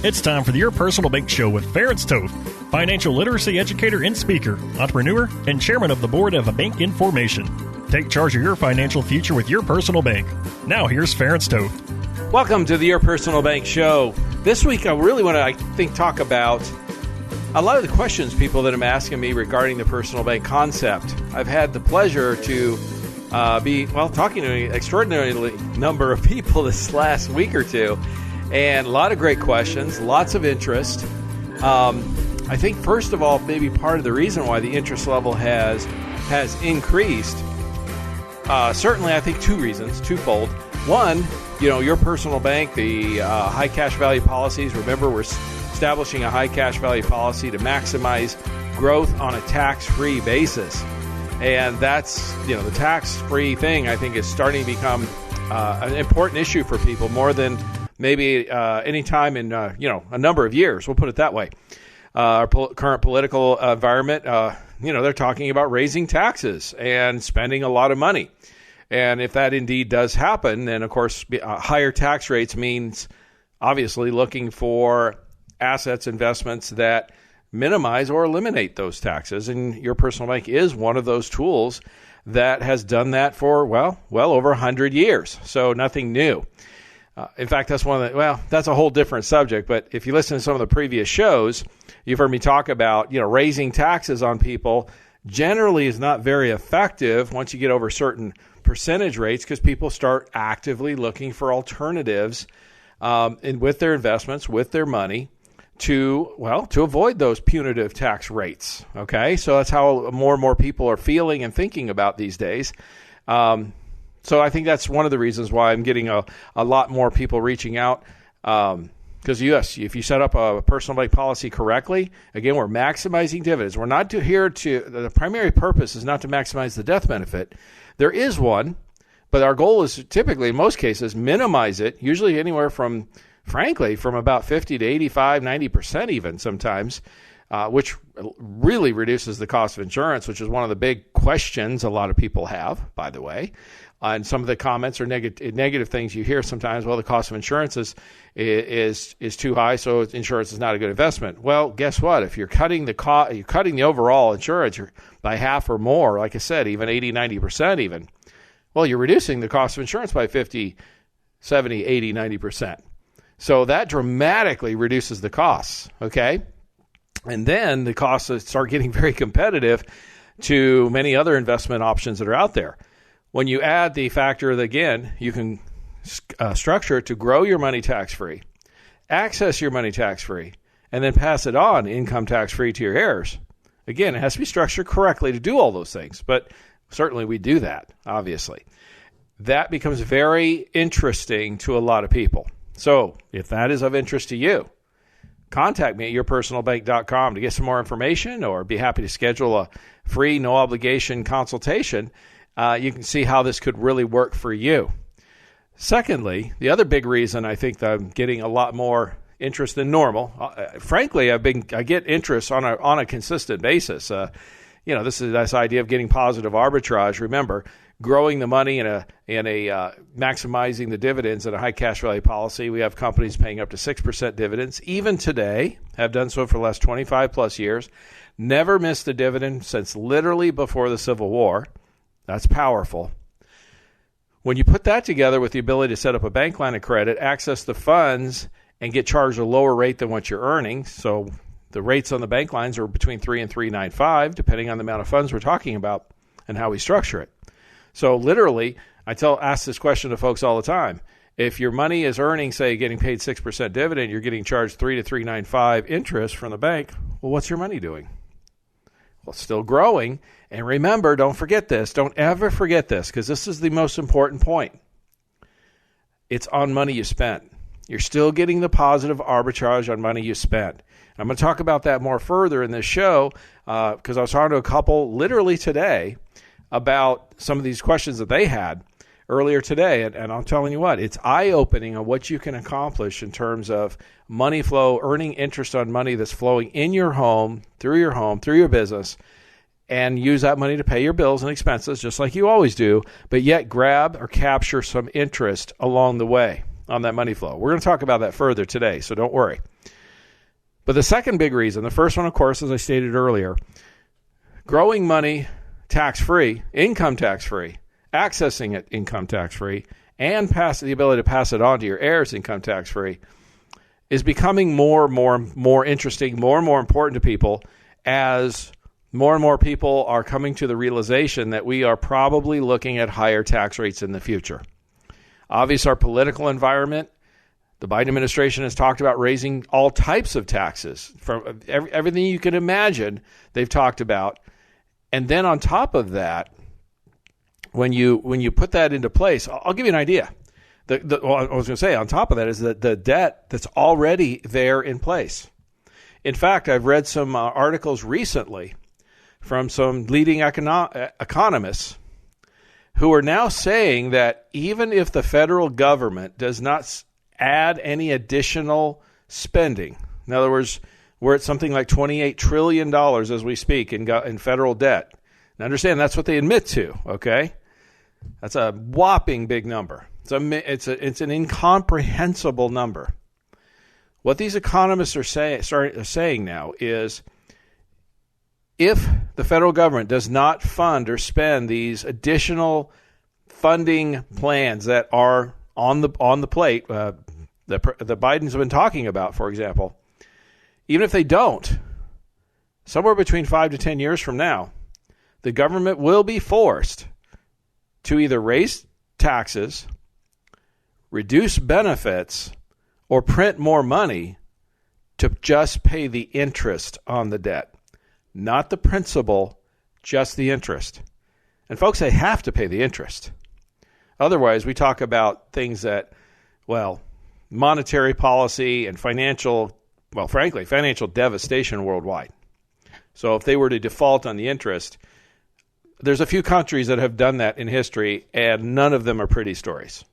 It's time for the Your Personal Bank Show with Ference Toth, financial literacy educator and speaker, entrepreneur, and chairman of the board of Bank Information. Take charge of your financial future with Your Personal Bank. Now here's Ference Toth. Welcome to the Your Personal Bank Show. This week I really want to, talk about a lot of the questions people that have asking me regarding the personal bank concept. I've had the pleasure to be talking to an extraordinary number of people this last week or two. And a lot of great questions, lots of interest. I think, first of all, maybe part of the reason why the interest level has increased, certainly I think two reasons, twofold. One, Your Personal Bank, the high cash value policies. Remember, we're establishing a high cash value policy to maximize growth on a tax-free basis. And that's, the tax-free thing, I think, is starting to become an important issue for people more than maybe any time in, a number of years. We'll put it that way. Our current political environment, they're talking about raising taxes and spending a lot of money. And if that indeed does happen, then, of course, higher tax rates means obviously looking for assets, investments that minimize or eliminate those taxes. And Your Personal Bank is one of those tools that has done that for, well over 100 years. So nothing new. In fact, that's that's a whole different subject. But if you listen to some of the previous shows, you've heard me talk about, raising taxes on people generally is not very effective once you get over certain percentage rates, because people start actively looking for alternatives with their investments, with their money, to avoid those punitive tax rates. Okay, so that's how more and more people are feeling and thinking about these days. So I think that's one of the reasons why I'm getting a lot more people reaching out. Because yes, if you set up a personal bank policy correctly, again, we're maximizing dividends. We're not the primary purpose is not to maximize the death benefit. There is one, but our goal is typically, in most cases, minimize it, usually anywhere from about 50 to 85, 90% even sometimes, which really reduces the cost of insurance, which is one of the big questions a lot of people have, by the way. And some of the comments or negative things you hear sometimes, the cost of insurance is too high, so insurance is not a good investment. Well, guess what? If you're cutting the overall insurance by half or more, like I said, even 80, 90% even, you're reducing the cost of insurance by 50, 70, 80, 90%. So that dramatically reduces the costs, okay? And then the costs start getting very competitive to many other investment options that are out there. When you add the factor that, again, you can structure it to grow your money tax-free, access your money tax-free, and then pass it on income tax-free to your heirs. Again, it has to be structured correctly to do all those things, but certainly we do that, obviously. That becomes very interesting to a lot of people. So if that is of interest to you, contact me at yourpersonalbank.com to get some more information, or be happy to schedule a free, no-obligation consultation. You can see how this could really work for you. Secondly, the other big reason I think that I'm getting a lot more interest than normal, frankly, I get interest on a consistent basis. This is this idea of getting positive arbitrage. Remember, growing the money in a maximizing the dividends in a high cash value policy. We have companies paying up to 6% dividends, even today, have done so for the last 25 plus years. Never missed a dividend since literally before the Civil War. That's powerful. When you put that together with the ability to set up a bank line of credit, access the funds, and get charged a lower rate than what you're earning, so the rates on the bank lines are between 3 and 3.95, depending on the amount of funds we're talking about and how we structure it. So literally, ask this question to folks all the time. If your money is earning, say, getting paid 6% dividend, you're getting charged 3 to 3.95 interest from the bank, well, what's your money doing? Well, it's still growing. And remember, don't forget this. Don't ever forget this, because this is the most important point. It's on money you spent. You're still getting the positive arbitrage on money you spent. I'm going to talk about that more further in this show, because I was talking to a couple literally today about some of these questions that they had earlier today. And I'm telling you what, it's eye-opening on what you can accomplish in terms of money flow, earning interest on money that's flowing in your home, through your business, and use that money to pay your bills and expenses just like you always do, but yet grab or capture some interest along the way. on that money flow. We're going to talk about that further today, so don't worry. But the second big reason, the first one, of course, as I stated earlier, growing money tax-free, income tax-free, accessing it income tax-free, and the ability to pass it on to your heirs income tax-free is becoming more interesting, more and more important to people as more and more people are coming to the realization that we are probably looking at higher tax rates in the future. Obviously, our political environment, the Biden administration has talked about raising all types of taxes, from everything you can imagine they've talked about. And then on top of that, when you put that into place, I'll give you an idea. I was going to say, on top of that is the debt that's already there in place. In fact, I've read some articles recently from some leading economists who are now saying that even if the federal government does not add any additional spending, in other words, we're at something like $28 trillion as we speak in federal debt. Now understand, that's what they admit to, okay? That's a whopping big number. It's an incomprehensible number. What these economists are saying now is, if the federal government does not fund or spend these additional funding plans that are on the plate, the Bidens have been talking about, for example, even if they don't, somewhere between 5 to 10 years from now, the government will be forced to either raise taxes, reduce benefits, or print more money to just pay the interest on the debt. Not the principal, just the interest. And folks, they have to pay the interest. Otherwise, we talk about things that, monetary policy and financial devastation worldwide. So if they were to default on the interest, there's a few countries that have done that in history, and none of them are pretty stories.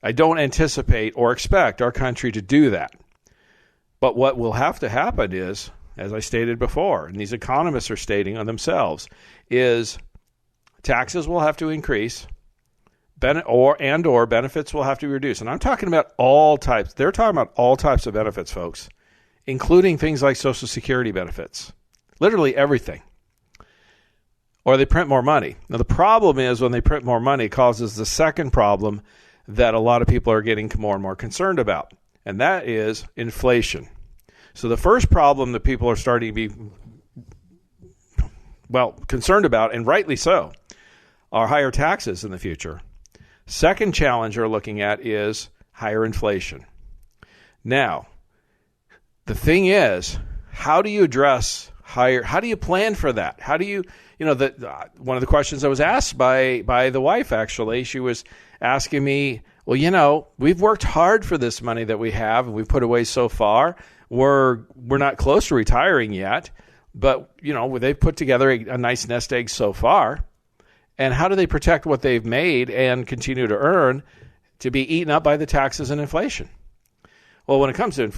I don't anticipate or expect our country to do that. But what will have to happen is, as I stated before, and these economists are stating on themselves, is taxes will have to increase, or benefits will have to be reduced. And I'm talking about all types. They're talking about all types of benefits, folks, including things like Social Security benefits, literally everything. Or they print more money. Now, the problem is when they print more money, it causes the second problem that a lot of people are getting more and more concerned about, and that is inflation. So the first problem that people are starting to be, concerned about, and rightly so, are higher taxes in the future. Second challenge they're looking at is higher inflation. Now, the thing is, how do you address how do you plan for that? How do you, one of the questions I was asked by the wife, actually, she was asking me, we've worked hard for this money that we have and we've put away so far. We're not close to retiring yet, but, they've put together a nice nest egg so far. And how do they protect what they've made and continue to earn to be eaten up by the taxes and inflation? Well, when it comes to,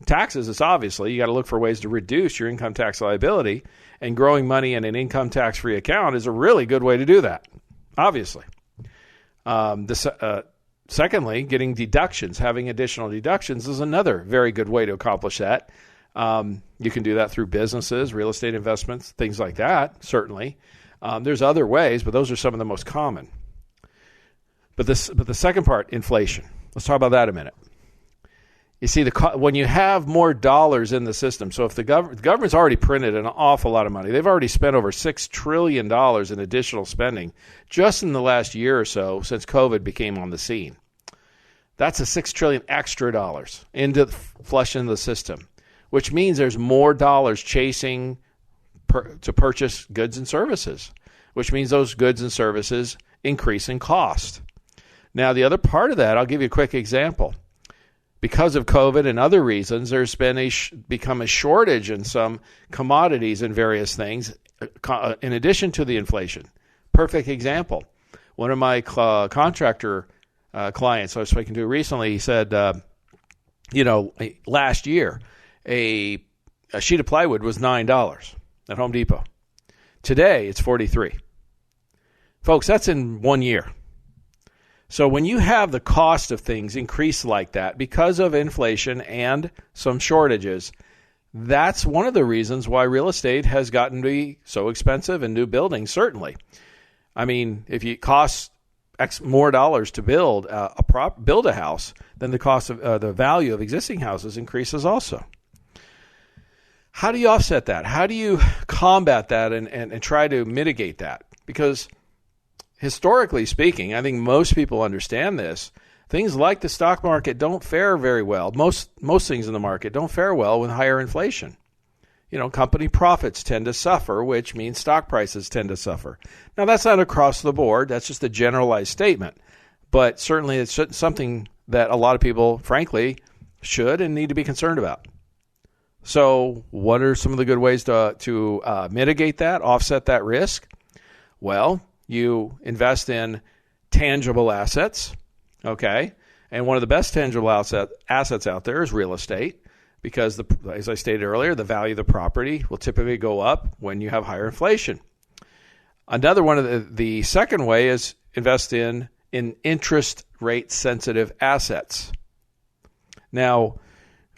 taxes, it's obviously you got to look for ways to reduce your income tax liability, and growing money in an income tax-free account is a really good way to do that, obviously. Secondly, getting deductions, having additional deductions is another very good way to accomplish that. You can do that through businesses, real estate investments, things like that, certainly. There's other ways, but those are some of the most common. But the second part, inflation. Let's talk about that a minute. You see, when you have more dollars in the system, so if the government's already printed an awful lot of money, they've already spent over $6 trillion in additional spending just in the last year or so since COVID became on the scene. That's a $6 trillion extra dollars flush into the system, which means there's more dollars chasing to purchase goods and services, which means those goods and services increase in cost. Now, the other part of that, I'll give you a quick example. Because of COVID and other reasons, there's been become a shortage in some commodities and various things, in addition to the inflation. Perfect example. One of my contractor clients I was speaking to recently, he said, last year, a sheet of plywood was $9 at Home Depot. Today, it's $43. Folks, that's in 1 year. So when you have the cost of things increase like that because of inflation and some shortages, that's one of the reasons why real estate has gotten to be so expensive in new buildings, certainly. I mean, if it costs X more dollars to build build a house, then the cost of the value of existing houses increases also. How do you offset that? How do you combat that and try to mitigate that? Because historically speaking, I think most people understand this. Things like the stock market don't fare very well. Most things in the market don't fare well with higher inflation. You know, company profits tend to suffer, which means stock prices tend to suffer. Now, that's not across the board. That's just a generalized statement. But certainly it's something that a lot of people, frankly, should and need to be concerned about. So what are some of the good ways to mitigate that, offset that risk? Well, you invest in tangible assets, okay? And one of the best tangible assets out there is real estate because, as I stated earlier, the value of the property will typically go up when you have higher inflation. Another one of the second way is invest in interest rate sensitive assets. Now,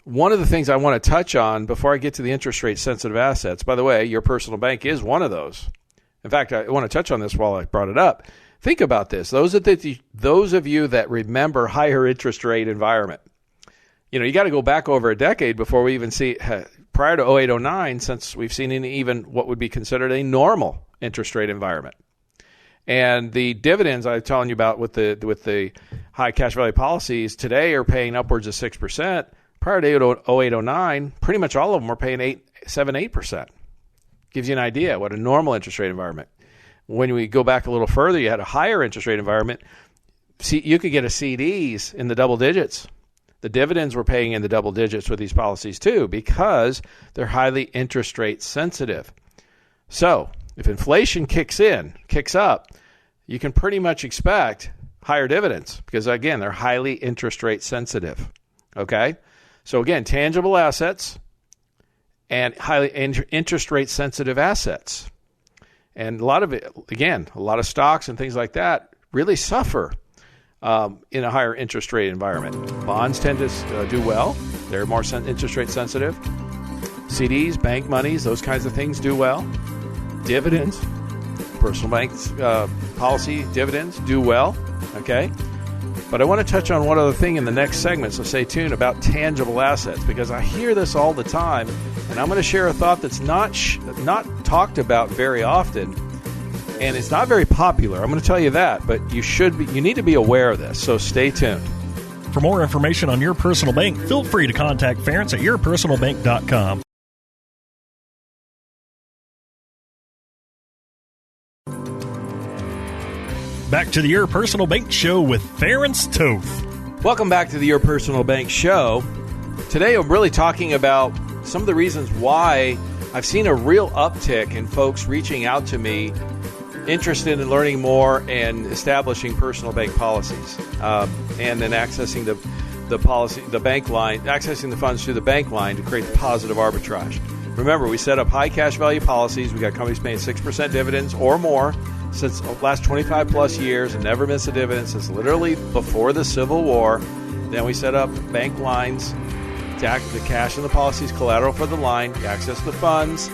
one of the things I want to touch on before I get to the interest rate sensitive assets, by the way, your personal bank is one of those. In fact, I want to touch on this while I brought it up. Think about this. Those of you that remember higher interest rate environment, you know, you got to go back over a decade before we even see, prior to 08-09, since we've seen even what would be considered a normal interest rate environment. And the dividends I was telling you about with the high cash value policies today are paying upwards of 6%. Prior to 08-09, pretty much all of them were paying 8%. Gives you an idea what a normal interest rate environment. When we go back a little further, you had a higher interest rate environment. See, you could get a CDs in the double digits. The dividends were paying in the double digits with these policies too because they're highly interest rate sensitive. So if inflation kicks up, you can pretty much expect higher dividends because, again, they're highly interest rate sensitive. Okay? So again, tangible assets and highly interest rate sensitive assets. And a lot of stocks and things like that really suffer in a higher interest rate environment. Bonds tend to do well. They're more interest rate sensitive. CDs, bank monies, those kinds of things do well. Dividends, personal banks, policy dividends do well. Okay? But I want to touch on one other thing in the next segment, so stay tuned about tangible assets, because I hear this all the time, and I'm going to share a thought that's not talked about very often, and it's not very popular. I'm going to tell you that, but you need to be aware of this, so stay tuned. For more information on Your Personal Bank, feel free to contact Ference at yourpersonalbank.com. Back to the Your Personal Bank Show with Ference Toth. Welcome back to the Your Personal Bank Show. Today I'm really talking about some of the reasons why I've seen a real uptick in folks reaching out to me interested in learning more and establishing personal bank policies, and then accessing the bank line, accessing the funds through the bank line to create the positive arbitrage. Remember, we set up high cash value policies. We got companies paying 6% dividends or more since the last 25 plus years and never missed a dividend since literally before the Civil War. Then we set up bank lines to act the cash and the policies collateral for the line. You access the funds,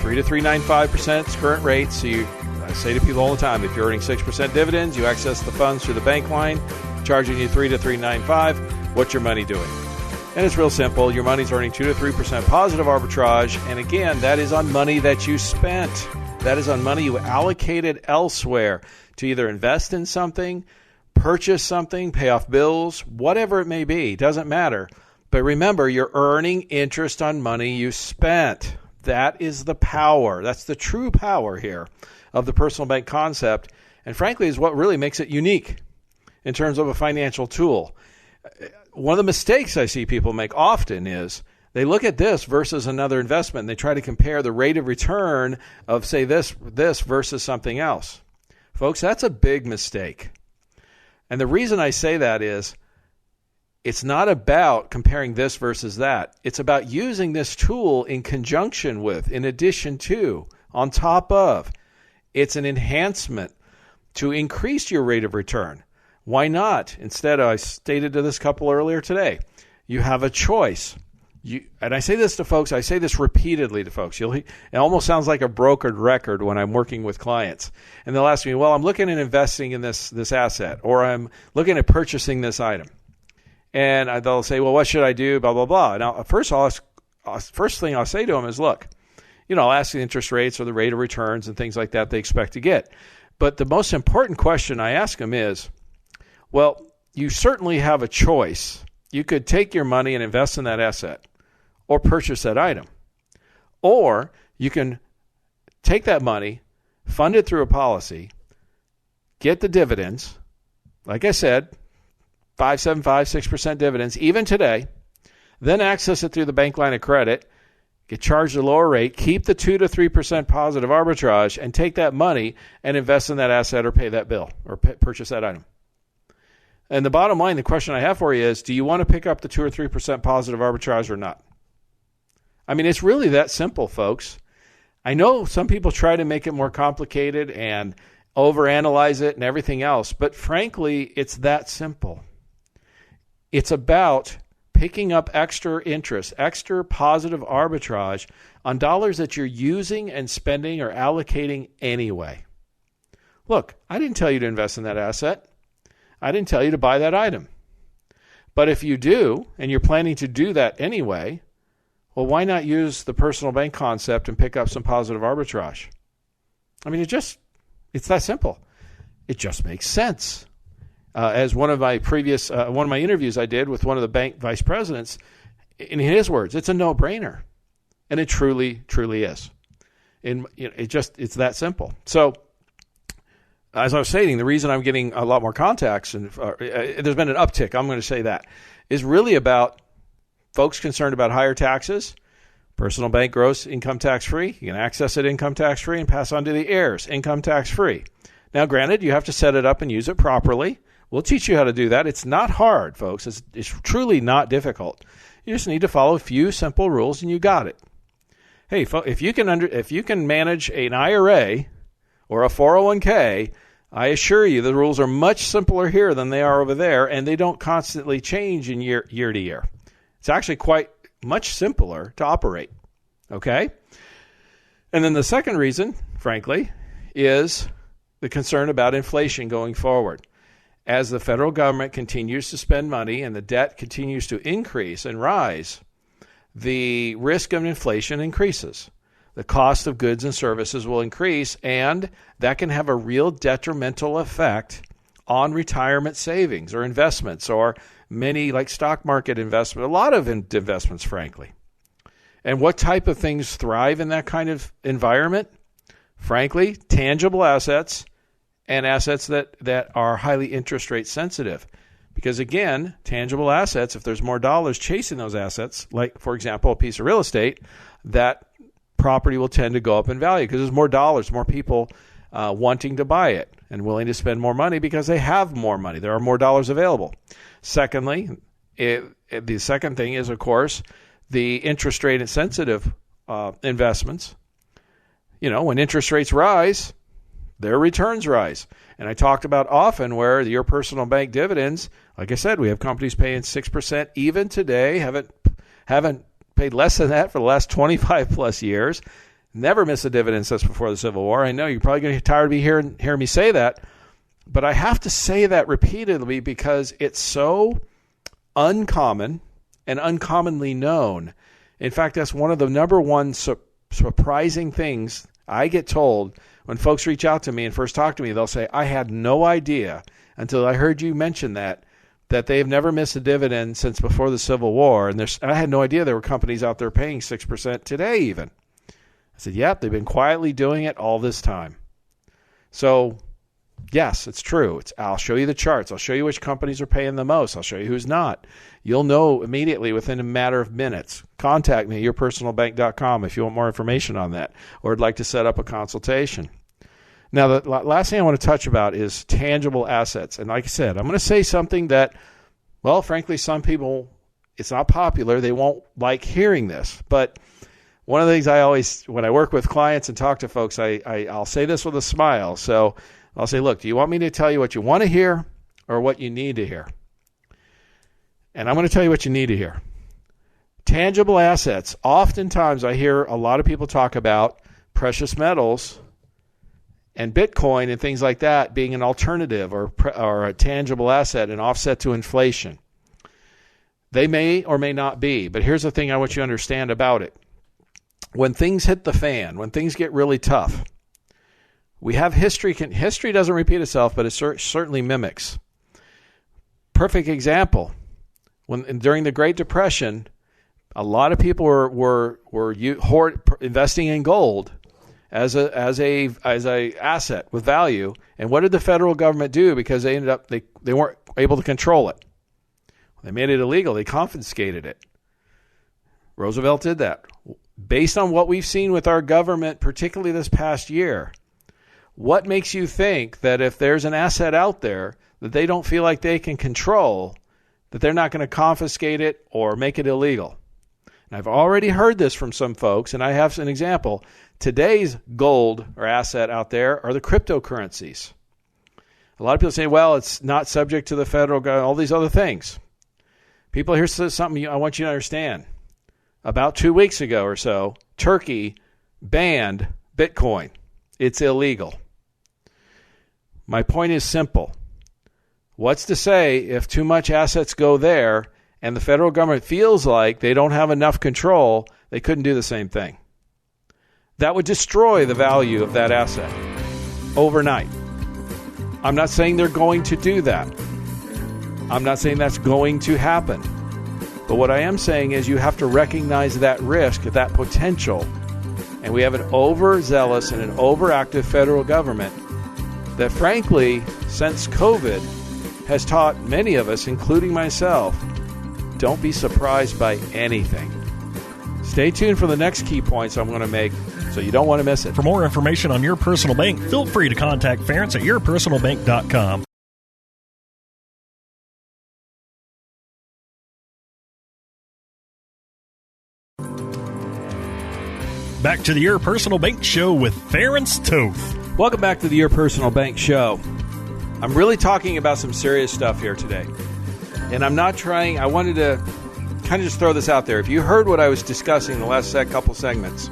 3 to 3.95% is current rate. So I say to people all the time, if you're earning 6% dividends, you access the funds through the bank line, charging you 3 to 3.95. What's your money doing? And it's real simple. Your money's earning 2 to 3% positive arbitrage. And again, that is on money that you spent. That is on money you allocated elsewhere to either invest in something, purchase something, pay off bills, whatever it may be. Doesn't matter. But remember, you're earning interest on money you spent. That is the power. That's the true power here of the personal bank concept. And frankly, is what really makes it unique in terms of a financial tool. One of the mistakes I see people make often is they look at this versus another investment and they try to compare the rate of return of, say, this versus something else. Folks, that's a big mistake. And the reason I say that is it's not about comparing this versus that. It's about using this tool in conjunction with, in addition to, on top of. It's an enhancement to increase your rate of return. Why not? Instead, I stated to this couple earlier today, you have a choice. And I say this to folks, I say this repeatedly to folks. It almost sounds like a brokered record when I'm working with clients. And they'll ask me, well, I'm looking at investing in this asset, or I'm looking at purchasing this item. And they'll say, well, what should I do, blah, blah, blah. Now, first thing I'll say to them is, look, I'll ask the interest rates or the rate of returns and things like that they expect to get. But the most important question I ask them is, well, you certainly have a choice. You could take your money and invest in that asset or purchase that item. Or you can take that money, fund it through a policy, get the dividends, like I said, 5.75%, 6% dividends, even today, then access it through the bank line of credit, get charged a lower rate, keep the 2 to 3% positive arbitrage, and take that money and invest in that asset or pay that bill or purchase that item. And the bottom line, the question I have for you is, do you want to pick up the 2 or 3% positive arbitrage or not? I mean, it's really that simple, folks. I know some people try to make it more complicated and overanalyze it and everything else, but frankly, it's that simple. It's about picking up extra interest, extra positive arbitrage on dollars that you're using and spending or allocating anyway. Look, I didn't tell you to invest in that asset. I didn't tell you to buy that item. But if you do, and you're planning to do that anyway, well, why not use the personal bank concept and pick up some positive arbitrage? I mean, it's that simple. It just makes sense. As one of my interviews I did with one of the bank vice presidents, in his words, it's a no-brainer. And it truly, truly is. It's that simple. So, as I was stating, the reason I'm getting a lot more contacts, and there's been an uptick, I'm going to say that, is really about folks concerned about higher taxes. Personal bank gross income tax free. You can access it income tax free and pass on to the heirs income tax free. Now, granted, you have to set it up and use it properly. We'll teach you how to do that. It's not hard, folks. It's truly not difficult. You just need to follow a few simple rules, and you got it. Hey, if you can manage an IRA or a 401k, I assure you the rules are much simpler here than they are over there, and they don't constantly change in year to year. It's actually quite much simpler to operate, okay? And then the second reason, frankly, is the concern about inflation going forward. As the federal government continues to spend money and the debt continues to increase and rise, the risk of inflation increases. The cost of goods and services will increase, and that can have a real detrimental effect on retirement savings or investments, or many like stock market investment, a lot of investments, frankly. And what type of things thrive in that kind of environment? Frankly, tangible assets and assets that are highly interest rate sensitive. Because again, tangible assets, if there's more dollars chasing those assets, like, for example, a piece of real estate, that property will tend to go up in value because there's more dollars, more people wanting to buy it and willing to spend more money because they have more money. There are more dollars available. Secondly, the second thing is, of course, the interest rate insensitive investments. When interest rates rise, their returns rise. And I talked about often where your personal bank dividends, like I said, we have companies paying 6% even today, haven't paid less than that for the last 25 plus years. Never missed a dividend since before the Civil War. I know you're probably going to get tired of hearing me say that, but I have to say that repeatedly because it's so uncommon and uncommonly known. In fact, that's one of the number one surprising things I get told when folks reach out to me and first talk to me. They'll say, I had no idea until I heard you mention that they've never missed a dividend since before the Civil War. And I had no idea there were companies out there paying 6% today even. I said, yep, they've been quietly doing it all this time. So, yes, it's true. I'll show you the charts. I'll show you which companies are paying the most. I'll show you who's not. You'll know immediately within a matter of minutes. Contact me at yourpersonalbank.com if you want more information on that or would like to set up a consultation. Now, the last thing I want to touch about is tangible assets. And like I said, I'm going to say something that, well, frankly, some people, it's not popular. They won't like hearing this. But one of the things I always, when I work with clients and talk to folks, I'll say this with a smile. So I'll say, look, do you want me to tell you what you want to hear, or what you need to hear. And I'm going to tell you what you need to hear. Tangible assets. Oftentimes I hear a lot of people talk about precious metals and Bitcoin and things like that being an alternative or a tangible asset, an offset to inflation. They may or may not be, but here's the thing I want you to understand about it. When things hit the fan, when things get really tough, we have history. History doesn't repeat itself, but it certainly mimics. Perfect example. During the Great Depression, a lot of people were investing in gold as a asset with value. And what did the federal government do? Because they weren't able to control it. They made it illegal. They confiscated it. Roosevelt did that. Based on what we've seen with our government, particularly this past year, what makes you think that if there's an asset out there that they don't feel like they can control, that they're not going to confiscate it or make it illegal? And I've already heard this from some folks, and I have an example. Today's gold or asset out there are the cryptocurrencies. A lot of people say, well, it's not subject to the federal government, all these other things. People, here's something I want you to understand. About 2 weeks ago or so, Turkey banned Bitcoin. It's illegal. My point is simple. What's to say if too much assets go there and the federal government feels like they don't have enough control, they couldn't do the same thing? That would destroy the value of that asset overnight. I'm not saying they're going to do that. I'm not saying that's going to happen. But what I am saying is you have to recognize that risk, that potential. And we have an overzealous and an overactive federal government that, frankly, since COVID, has taught many of us, including myself, don't be surprised by anything. Stay tuned for the next key points I'm going to make, so you don't want to miss it. For more information on Your Personal Bank, feel free to contact Ference at yourpersonalbank.com. Back to the Your Personal Bank Show with Ference Toth. Welcome back to the Your Personal Bank Show. I'm really talking about some serious stuff here today. And I'm not trying, I wanted to kind of just throw this out there. If you heard what I was discussing in the last couple segments,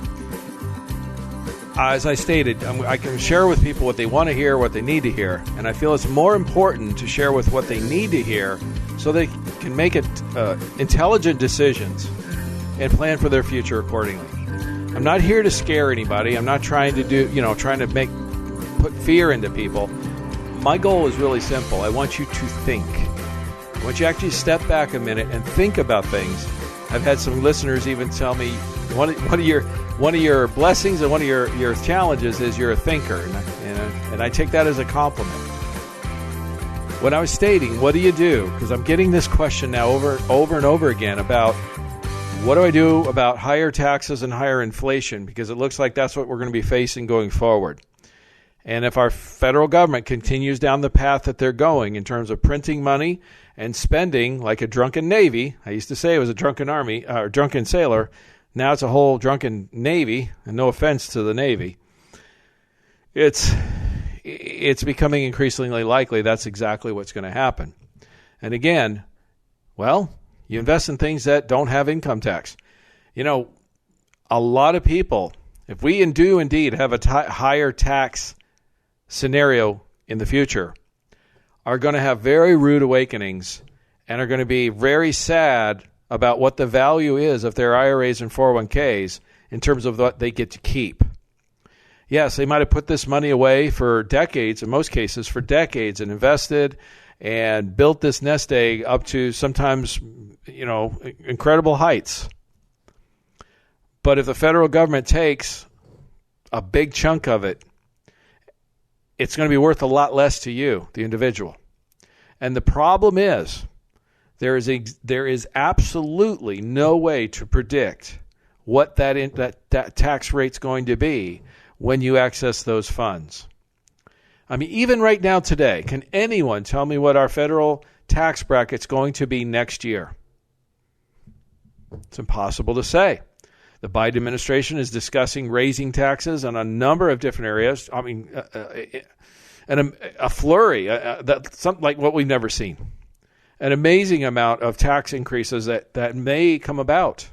as I stated, I can share with people what they want to hear, what they need to hear. And I feel it's more important to share with what they need to hear so they can make intelligent decisions and plan for their future accordingly. I'm not here to scare anybody. I'm not trying to put fear into people. My goal is really simple. I want you to think. I want you to actually step back a minute and think about things. I've had some listeners even tell me one of your blessings and one of your challenges is you're a thinker, and I take that as a compliment. When I was stating, what do you do? Because I'm getting this question now over and over again about what do I do about higher taxes and higher inflation? Because it looks like that's what we're going to be facing going forward. And if our federal government continues down the path that they're going in terms of printing money and spending like a drunken Navy, I used to say it was a drunken army or drunken sailor. Now it's a whole drunken Navy, and no offense to the Navy. It's becoming increasingly likely that's exactly what's going to happen. And again, well, you invest in things that don't have income tax. You know, a lot of people, if we do indeed have a higher tax scenario in the future, are going to have very rude awakenings and are going to be very sad about what the value is of their IRAs and 401ks in terms of what they get to keep. Yes, they might have put this money away for decades, in most cases for decades, and invested and built this nest egg up to sometimes, incredible heights. But if the federal government takes a big chunk of it, it's going to be worth a lot less to you, the individual. And the problem is, there is absolutely no way to predict what that tax rate's going to be when you access those funds. I mean, even right now today, can anyone tell me what our federal tax bracket's going to be next year? It's impossible to say. The Biden administration is discussing raising taxes on a number of different areas. I mean, and a flurry, something like what we've never seen. An amazing amount of tax increases that may come about.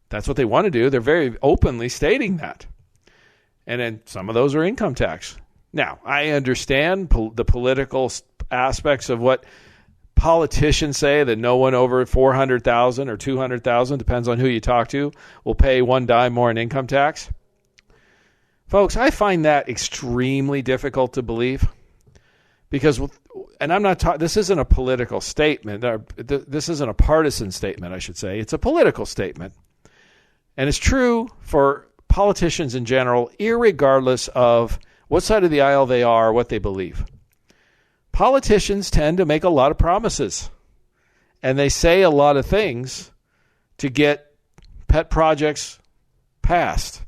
That's what they want to do. They're very openly stating that. And then some of those are income tax. Now, I understand the political aspects of what politicians say, that no one over $400,000 or $200,000, depends on who you talk to, will pay one dime more in income tax. Folks, I find that extremely difficult to believe because, and I'm not talking, this isn't a political statement. This isn't a partisan statement, I should say. It's a political statement. And it's true for politicians in general, irregardless of what side of the aisle they are or what they believe. Politicians tend to make a lot of promises, and they say a lot of things to get pet projects passed,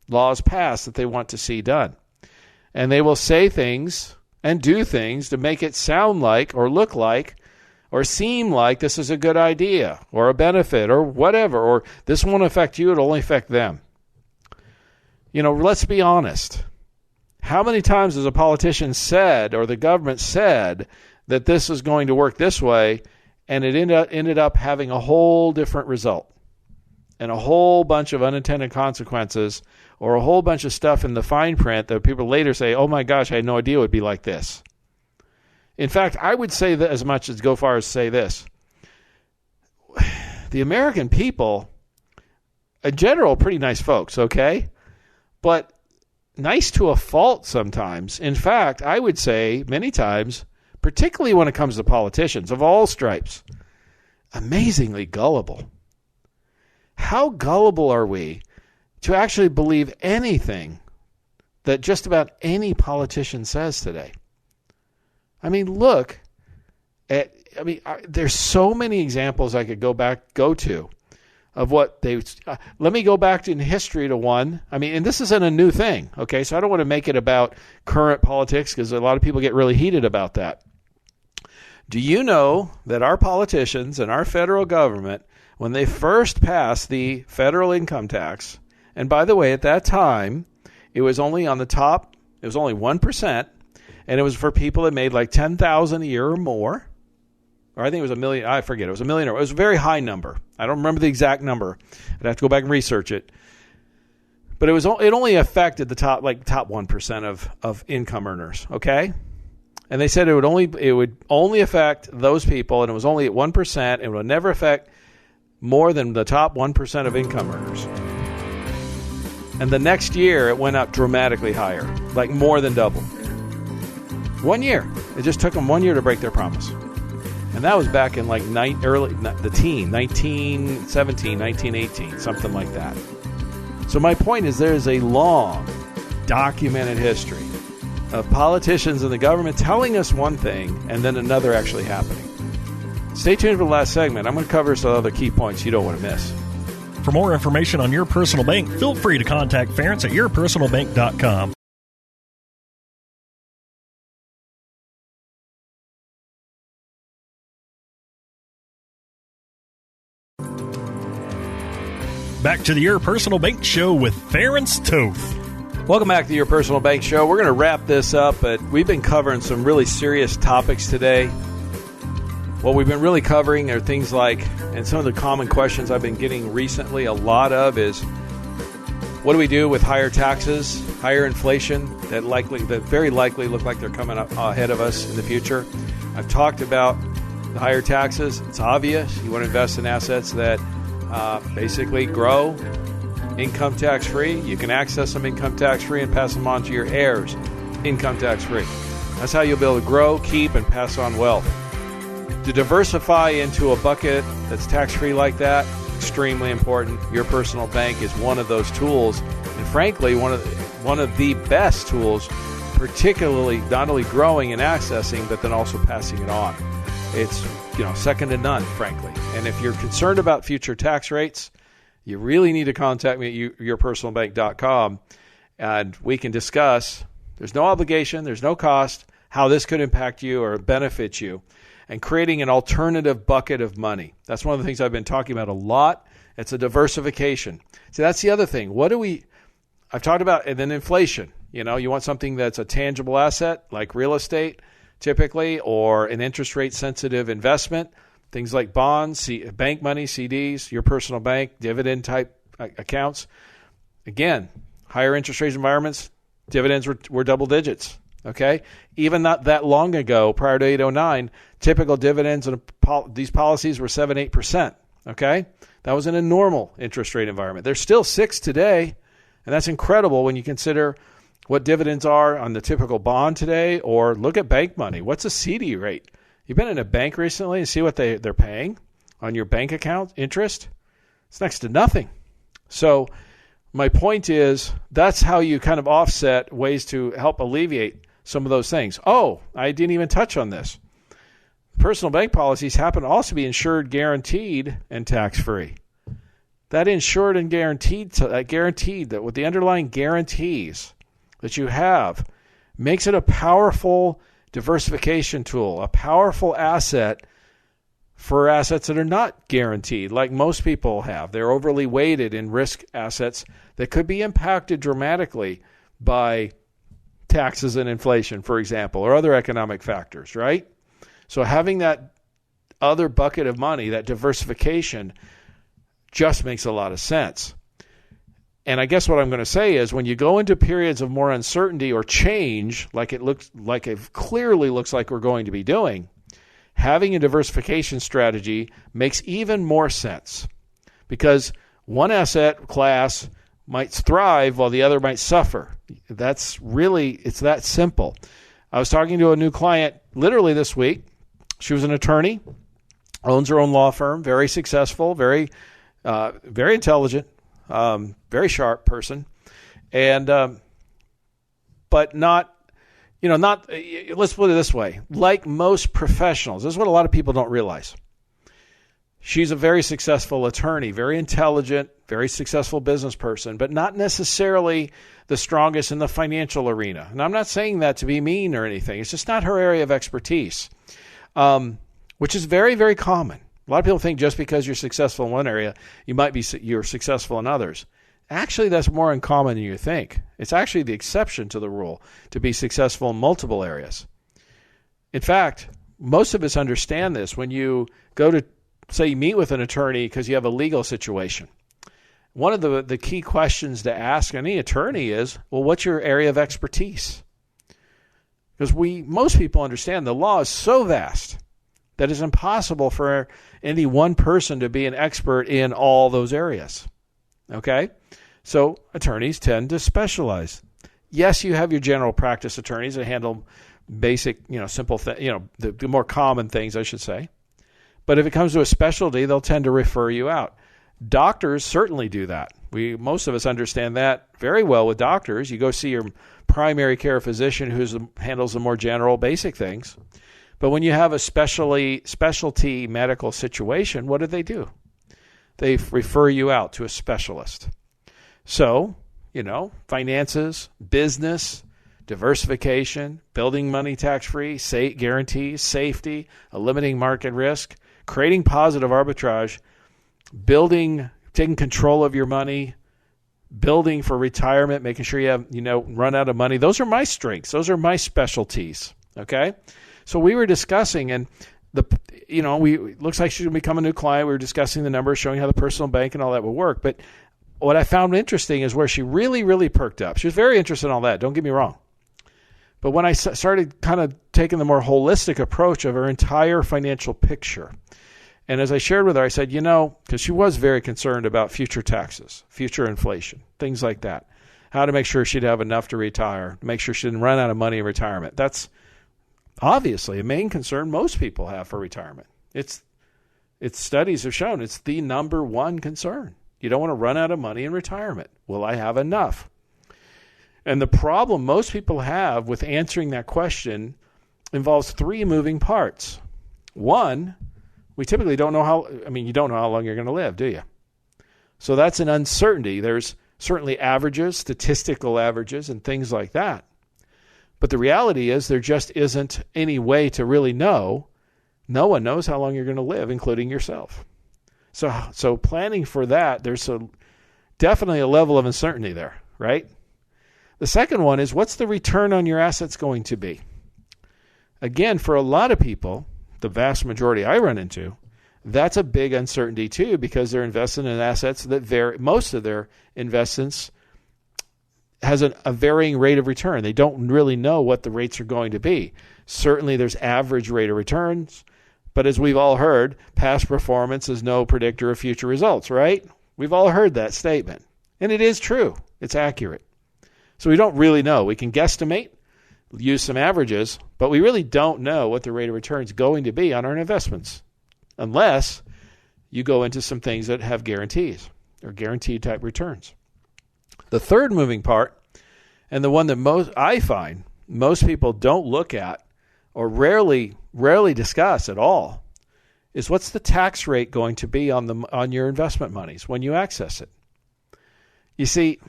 laws passed that they want to see done. And they will say things and do things to make it sound like or look like or seem like this is a good idea or a benefit or whatever, or this won't affect you, it'll only affect them. You know, let's be honest. How many times has a politician said or the government said that this is going to work this way, and it ended up having a whole different result and a whole bunch of unintended consequences or a whole bunch of stuff in the fine print that people later say, oh my gosh, I had no idea it would be like this. In fact, I would say that as much as go far as say this. The American people, in general, pretty nice folks, okay? But nice to a fault sometimes. In fact, I would say many times, particularly when it comes to politicians of all stripes, amazingly gullible. How gullible are we to actually believe anything that just about any politician says today? I mean, look at, there's so many examples I could go to of what they, let me go back in history to one. And this isn't a new thing, okay? So I don't want to make it about current politics because a lot of people get really heated about that. Do you know that our politicians and our federal government, when they first passed the federal income tax, and by the way, at that time, it was only on the top, it was only 1%, and it was for people that made like $10,000 a year or more. Or I think it was $1 million. I forget. It was $1 million. It was a very high number. I don't remember the exact number. I'd have to go back and research it. But it only affected the top 1% of income earners. Okay, and they said it would only affect those people, and it was only at 1%. And it would never affect more than the top 1% of income earners. And the next year, it went up dramatically higher, like more than double. 1 year. It just took them 1 year to break their promise. And that was back in like 1917, 1918, something like that. So my point is there is a long, documented history of politicians and the government telling us one thing and then another actually happening. Stay tuned for the last segment. I'm going to cover some other key points you don't want to miss. For more information on Your Personal Bank, feel free to contact Ference at yourpersonalbank.com. Back to the Your Personal Bank Show with Ference Toth. Welcome back to Your Personal Bank Show. We're going to wrap this up, but we've been covering some really serious topics today. What we've been really covering are things like, and some of the common questions I've been getting recently, a lot of is, what do we do with higher taxes, higher inflation that very likely look like they're coming up ahead of us in the future? I've talked about the higher taxes. It's obvious. You want to invest in assets that basically grow income tax free. You can access them income tax free and pass them on to your heirs income tax free. That's how you'll be able to grow, keep, and pass on wealth. To diversify into a bucket that's tax free like that, extremely important. Your personal bank is one of those tools, and frankly, one of the best tools, particularly not only growing and accessing, but then also passing it on. It's second to none, frankly. And if you're concerned about future tax rates, you really need to contact me at yourpersonalbank.com, and we can discuss. There's no obligation, there's no cost, how this could impact you or benefit you, and creating an alternative bucket of money. That's one of the things I've been talking about a lot. It's a diversification. So that's the other thing. I've talked about, and then inflation. You want something that's a tangible asset like real estate typically, or an interest rate sensitive investment, things like bonds, bank money, CDs, your personal bank, dividend type accounts. Again, higher interest rate environments, dividends were double digits. Okay, even not that long ago, prior to 809, typical dividends in these policies were 7-8%. Okay, that was in a normal interest rate environment. They're still 6 today, and that's incredible when you consider what dividends are on the typical bond today. Or look at bank money. What's a CD rate? You've been in a bank recently and see what they're paying on your bank account interest? It's next to nothing. So my point is, that's how you kind of offset ways to help alleviate some of those things. Oh, I didn't even touch on this. Personal bank policies happen to also be insured, guaranteed, and tax-free. That insured and guaranteed that with the underlying guarantees that you have makes it a powerful diversification tool, a powerful asset for assets that are not guaranteed, like most people have. They're overly weighted in risk assets that could be impacted dramatically by taxes and inflation, for example, or other economic factors, right? So having that other bucket of money, that diversification, just makes a lot of sense. And I guess what I'm going to say is, when you go into periods of more uncertainty or change, like it clearly looks like we're going to be doing, having a diversification strategy makes even more sense, because one asset class might thrive while the other might suffer. It's that simple. I was talking to a new client literally this week. She was an attorney, owns her own law firm, very successful, very intelligent, very sharp person, and but not. Let's put it this way. Like most professionals, this is what a lot of people don't realize. She's a very successful attorney, very intelligent, very successful business person, but not necessarily the strongest in the financial arena. And I'm not saying that to be mean or anything. It's just not her area of expertise, which is very, very common. A lot of people think just because you're successful in one area, you're successful in others. Actually, that's more uncommon than you think. It's actually the exception to the rule to be successful in multiple areas. In fact, most of us understand this when you go to, say, you meet with an attorney because you have a legal situation. One of the key questions to ask any attorney is, well, what's your area of expertise? Because most people understand the law is so vast that it's impossible for any one person to be an expert in all those areas. Okay? So attorneys tend to specialize. Yes, you have your general practice attorneys that handle basic, simple things, the more common things, I should say. But if it comes to a specialty, they'll tend to refer you out. Doctors certainly do that. Most of us understand that very well with doctors. You go see your primary care physician who handles the more general, basic things. But when you have a specialty medical situation, what do? They refer you out to a specialist. So, finances, business, diversification, building money tax-free, guarantees, safety, eliminating market risk, creating positive arbitrage, taking control of your money, building for retirement, making sure you have, run out of money. Those are my strengths. Those are my specialties. Okay? So we were discussing, and looks like she's going to become a new client. We were discussing the numbers, showing how the personal bank and all that would work. But what I found interesting is where she really, really perked up. She was very interested in all that. Don't get me wrong. But when I started kind of taking the more holistic approach of her entire financial picture, and as I shared with her, I said, because she was very concerned about future taxes, future inflation, things like that, how to make sure she'd have enough to retire, make sure she didn't run out of money in retirement. That's obviously a main concern most people have for retirement. It's studies have shown it's the number one concern. You don't want to run out of money in retirement. Will I have enough? And the problem most people have with answering that question involves three moving parts. One, we typically don't know you don't know how long you're going to live, do you? So that's an uncertainty. There's certainly averages, statistical averages, and things like that. But the reality is there just isn't any way to really know. No one knows how long you're going to live, including yourself. So planning for that, there's definitely a level of uncertainty there, right? The second one is, what's the return on your assets going to be? Again, for a lot of people, the vast majority I run into, that's a big uncertainty too, because they're investing in assets that vary. Most of their investments has a varying rate of return. They don't really know what the rates are going to be. Certainly there's average rate of returns, but as we've all heard, past performance is no predictor of future results, right? We've all heard that statement. And it is true. It's accurate. So we don't really know. We can guesstimate, use some averages, but we really don't know what the rate of return is going to be on our investments, unless you go into some things that have guarantees or guaranteed type returns. The third moving part, and the one that I find most people don't look at or rarely discuss at all, is what's the tax rate going to be on your investment monies when you access it. You see,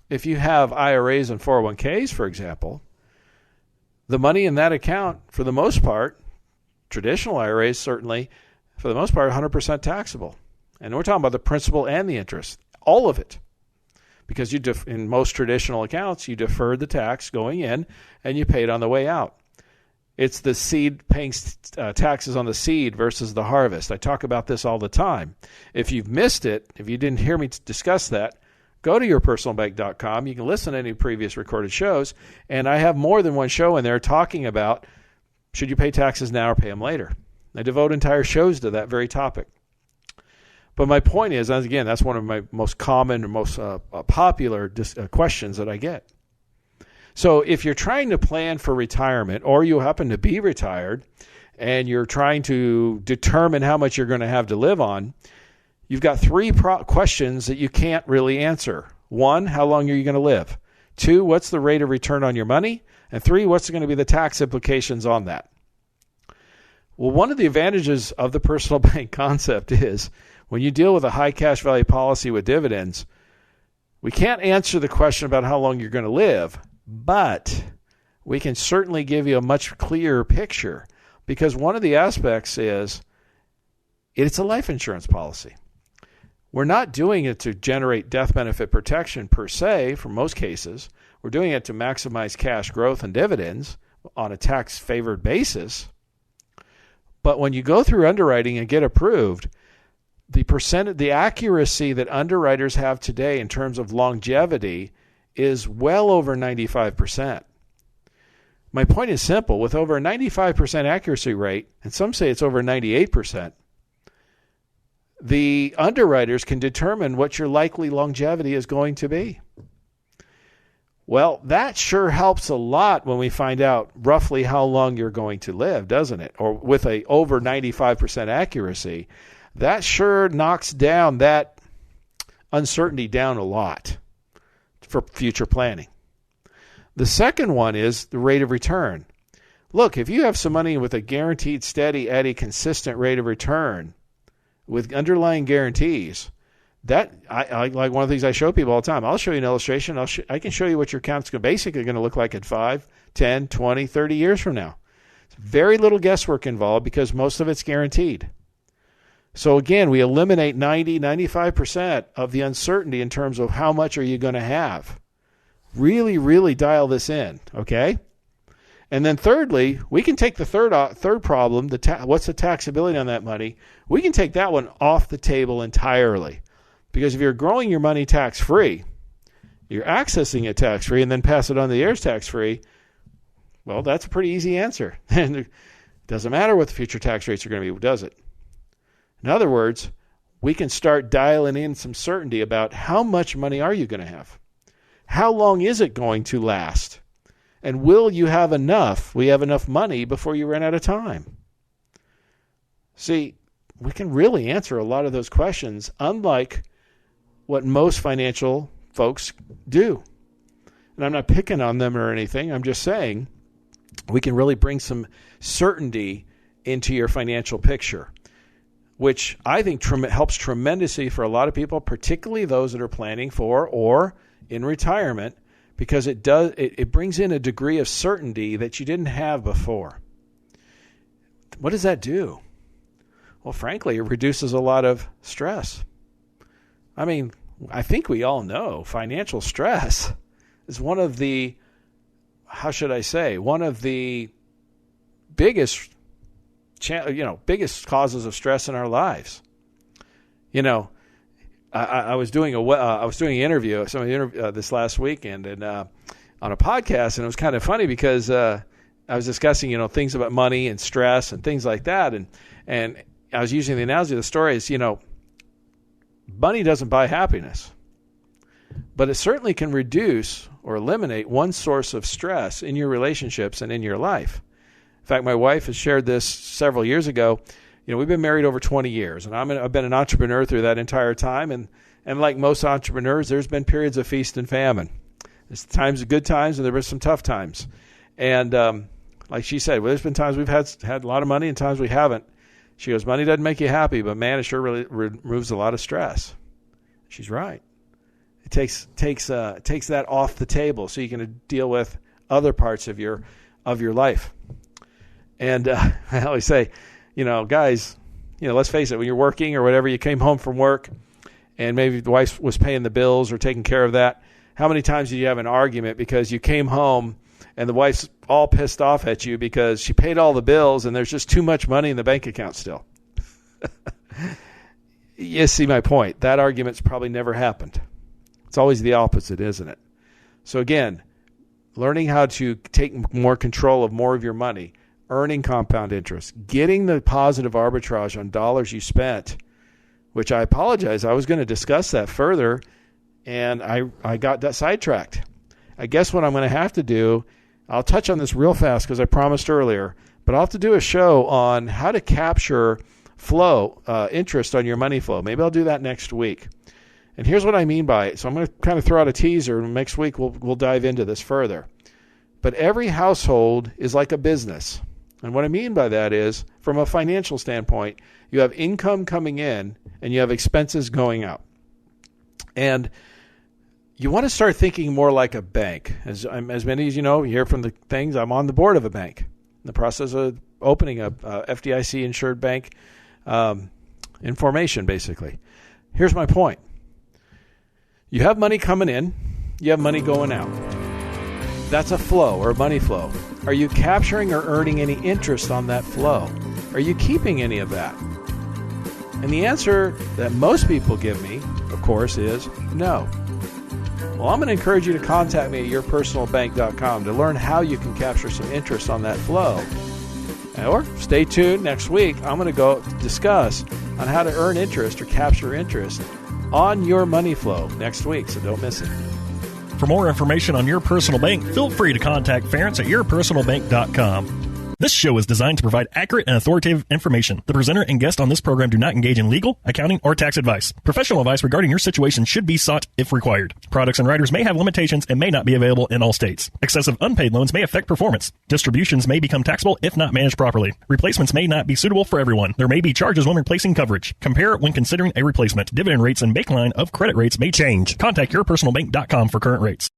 if you have IRAs and 401ks, for example, the money in that account, for the most part, traditional IRAs certainly, for the most part, 100% taxable. And we're talking about the principal and the interest, all of it. Because in most traditional accounts, you defer the tax going in and you pay it on the way out. It's the seed paying taxes on the seed versus the harvest. I talk about this all the time. If you've missed it, if you didn't hear me discuss that, go to yourpersonalbank.com. You can listen to any previous recorded shows, and I have more than one show in there talking about should you pay taxes now or pay them later. I devote entire shows to that very topic. But my point is, again, that's one of my most common and most popular questions that I get. So if you're trying to plan for retirement, or you happen to be retired and you're trying to determine how much you're going to have to live on, you've got three questions that you can't really answer. One, how long are you going to live? Two, what's the rate of return on your money? And three, what's going to be the tax implications on that? Well, one of the advantages of the personal bank concept is when you deal with a high cash value policy with dividends, we can't answer the question about how long you're going to live, but we can certainly give you a much clearer picture, because one of the aspects is it's a life insurance policy. We're not doing it to generate death benefit protection per se, for most cases. We're doing it to maximize cash growth and dividends on a tax-favored basis. But when you go through underwriting and get approved, the accuracy that underwriters have today in terms of longevity is well over 95%. My point is simple. With over a 95% accuracy rate, and some say it's over 98%, the underwriters can determine what your likely longevity is going to be. Well, that sure helps a lot when we find out roughly how long you're going to live, doesn't it? Or with a over 95% accuracy, that sure knocks down that uncertainty down a lot for future planning. The second one is the rate of return. Look, if you have some money with a guaranteed, steady, Eddie, consistent rate of return with underlying guarantees, that I like one of the things I show people all the time. I'll show you an illustration. I can show you what your account's basically going to look like at 5, 10, 20, 30 years from now. It's very little guesswork involved because most of it's guaranteed. So again, we eliminate 90, 95% of the uncertainty in terms of how much are you going to have. Really, really dial this in, okay? And then thirdly, we can take the third problem, what's the taxability on that money? We can take that one off the table entirely. Because if you're growing your money tax-free, you're accessing it tax-free, and then pass it on to the heirs tax-free, well, that's a pretty easy answer. And it doesn't matter what the future tax rates are going to be, does it? In other words, we can start dialing in some certainty about how much money are you going to have? How long is it going to last? And will you have enough? We have enough money before you run out of time. See, we can really answer a lot of those questions, unlike what most financial folks do. And I'm not picking on them or anything. I'm just saying we can really bring some certainty into your financial picture, which I think helps tremendously for a lot of people, particularly those that are planning for or in retirement, because it brings in a degree of certainty that you didn't have before. What does that do? Well, frankly, it reduces a lot of stress. I mean, I think we all know financial stress. is one of the, how should I say, one of the biggest causes of stress in our lives. I was doing an interview, this last weekend, and on a podcast, and it was kind of funny because I was discussing, things about money and stress and things like that, and I was using the analogy of the story is, money doesn't buy happiness, but it certainly can reduce or eliminate one source of stress in your relationships and in your life. In fact, my wife has shared this several years ago. We've been married over 20 years, and I've been an entrepreneur through that entire time. And like most entrepreneurs, there's been periods of feast and famine. There's times of good times, and there were some tough times. And like she said, there's been times we've had a lot of money and times we haven't. She goes, money doesn't make you happy, but man, it sure really removes a lot of stress. She's right. It takes that off the table so you can deal with other parts of your life. And I always say, guys, let's face it, when you're working or whatever, you came home from work and maybe the wife was paying the bills or taking care of that. How many times did you have an argument because you came home and the wife's all pissed off at you because she paid all the bills and there's just too much money in the bank account still? You see my point. That argument's probably never happened. It's always the opposite, isn't it? So again, learning how to take more control of more of your money, earning compound interest, getting the positive arbitrage on dollars you spent, which I apologize. I was going to discuss that further, and I got sidetracked. I guess what I'm going to have to do, I'll touch on this real fast because I promised earlier, but I'll have to do a show on how to capture flow, interest on your money flow. Maybe I'll do that next week. And here's what I mean by it. So I'm going to kind of throw out a teaser, and next week we'll dive into this further. But every household is like a business. And what I mean by that is, from a financial standpoint, you have income coming in and you have expenses going out. And you want to start thinking more like a bank. As many as you know, you hear from the things, I'm on the board of a bank. In the process of opening a FDIC-insured bank in formation, basically. Here's my point. You have money coming in, you have money going out. That's a flow or a money flow. Are you capturing or earning any interest on that flow? Are you keeping any of that? And the answer that most people give me, of course, is no. Well, I'm going to encourage you to contact me at yourpersonalbank.com to learn how you can capture some interest on that flow. Or stay tuned next week. I'm going to go discuss on how to earn interest or capture interest on your money flow next week, so don't miss it. For more information on Your Personal Bank, feel free to contact Ference at yourpersonalbank.com. This show is designed to provide accurate and authoritative information. The presenter and guest on this program do not engage in legal, accounting, or tax advice. Professional advice regarding your situation should be sought if required. Products and writers may have limitations and may not be available in all states. Excessive unpaid loans may affect performance. Distributions may become taxable if not managed properly. Replacements may not be suitable for everyone. There may be charges when replacing coverage. Compare when considering a replacement. Dividend rates and baseline of credit rates may change. Contact yourpersonalbank.com for current rates.